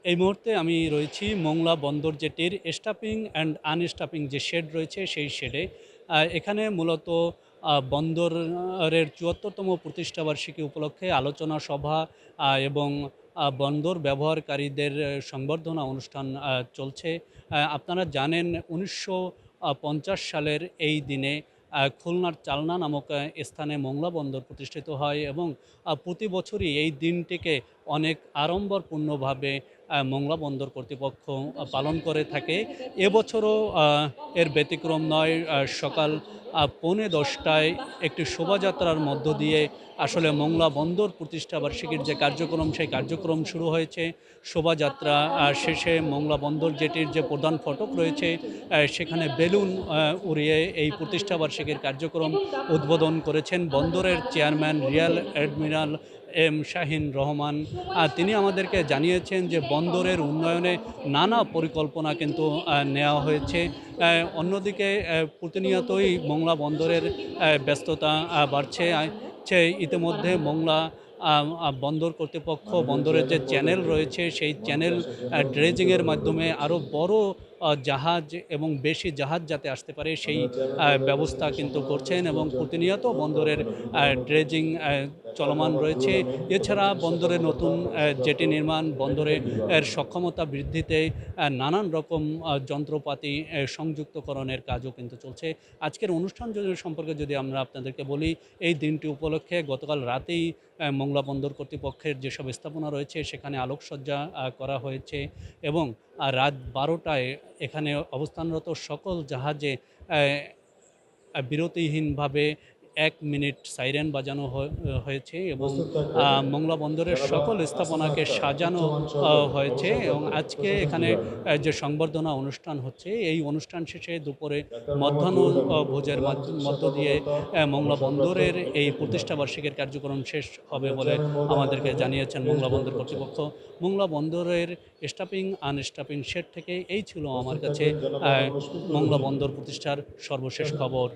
এই মুহূর্তে আমি রয়েছি মোংলা বন্দর জেটির স্টাফিং অ্যান্ড আনস্টাফিং যে শেড রয়েছে সেই শেডে। এখানে মূলত বন্দরের ৭৪তম প্রতিষ্ঠাবার্ষিকী উপলক্ষে আলোচনা সভা এবং বন্দর ব্যবহারকারীদের সংবর্ধনা অনুষ্ঠান চলছে। আপনারা জানেন ১৯৫০ সালের এই দিনে খুলনার চালনা নামক স্থানে মোংলা বন্দর প্রতিষ্ঠিত হয় এবং প্রতি বছরই এই দিনটিকে অনেক আড়ম্বরপূর্ণভাবে মোংলা বন্দর কর্তৃপক্ষ পালন করে থাকে। এবছরও এর ব্যতিক্রম নয়। সকাল 9:45টায় একটি শোভাযাত্রার মধ্য দিয়ে আসলে মোংলা বন্দর প্রতিষ্ঠাবার্ষিকীর যে কার্যক্রম সেই কার্যক্রম শুরু হয়েছে। শোভাযাত্রা শেষে মোংলা বন্দর জেটির যে প্রধান ফটক রয়েছে সেখানে বেলুন উড়িয়ে এই প্রতিষ্ঠাবার্ষিকীর কার্যক্রম উদ্বোধন করেছেন বন্দরের chairman rear admiral M Shahin Rahman. তিনি আমাদেরকে জানিয়েছেন যে বন্দরের উন্নয়নে নানা পরিকল্পনা কিন্তু নেওয়া হয়েছে। অন্যদিকে প্রতিনিয়তই মোংলা বন্দরের ব্যস্ততা বাড়ছে। ইতিমধ্যে মোংলা বন্দর কর্তৃপক্ষ বন্দরের যে চ্যানেল রয়েছে সেই চ্যানেল ড্রেজিংয়ের মাধ্যমে আরও বড় জাহাজ এবং বেশি জাহাজ যাতে আসতে পারে সেই ব্যবস্থা কিন্তু করছেন এবং প্রতিনিয়ত বন্দরের ড্রেজিং চলমান রয়েছে। এছাড়া বন্দরে নতুন জেটি নির্মাণ, বন্দরে এর সক্ষমতা বৃদ্ধিতে নানান রকম যন্ত্রপাতি সংযুক্তকরণের কাজও কিন্তু চলছে। আজকের অনুষ্ঠান সম্পর্কে যদি আমরা আপনাদেরকে বলি, এই দিনটি উপলক্ষে গতকাল রাতেই মোংলা বন্দর কর্তৃপক্ষের যেসব স্থাপনা রয়েছে সেখানে আলোকসজ্জা করা হয়েছে এবং রাত 12টায় এখানে অবস্থানরত সকল জাহাজে বিরতিহীনভাবে ১ মিনিট সাইরেন বাজানো হয়েছে এবং মোংলা বন্দরের সকল স্থাপনাকে সাজানো হয়েছে এবং আজকে এখানে যে সংবর্ধনা অনুষ্ঠান হচ্ছে এই অনুষ্ঠান শেষে দুপুরে মধ্যাহ্ন ভোজের মধ্য দিয়ে মোংলা বন্দরের এই প্রতিষ্ঠাবার্ষিকীর কার্যক্রম শেষ হবে বলে আমাদেরকে জানিয়েছেন মোংলা বন্দর কর্তৃপক্ষ। মোংলা বন্দরের স্টাফিং আনস্টাফিং শেড থেকে এই ছিল আমার কাছে মোংলা বন্দর প্রতিষ্ঠার সর্বশেষ খবর।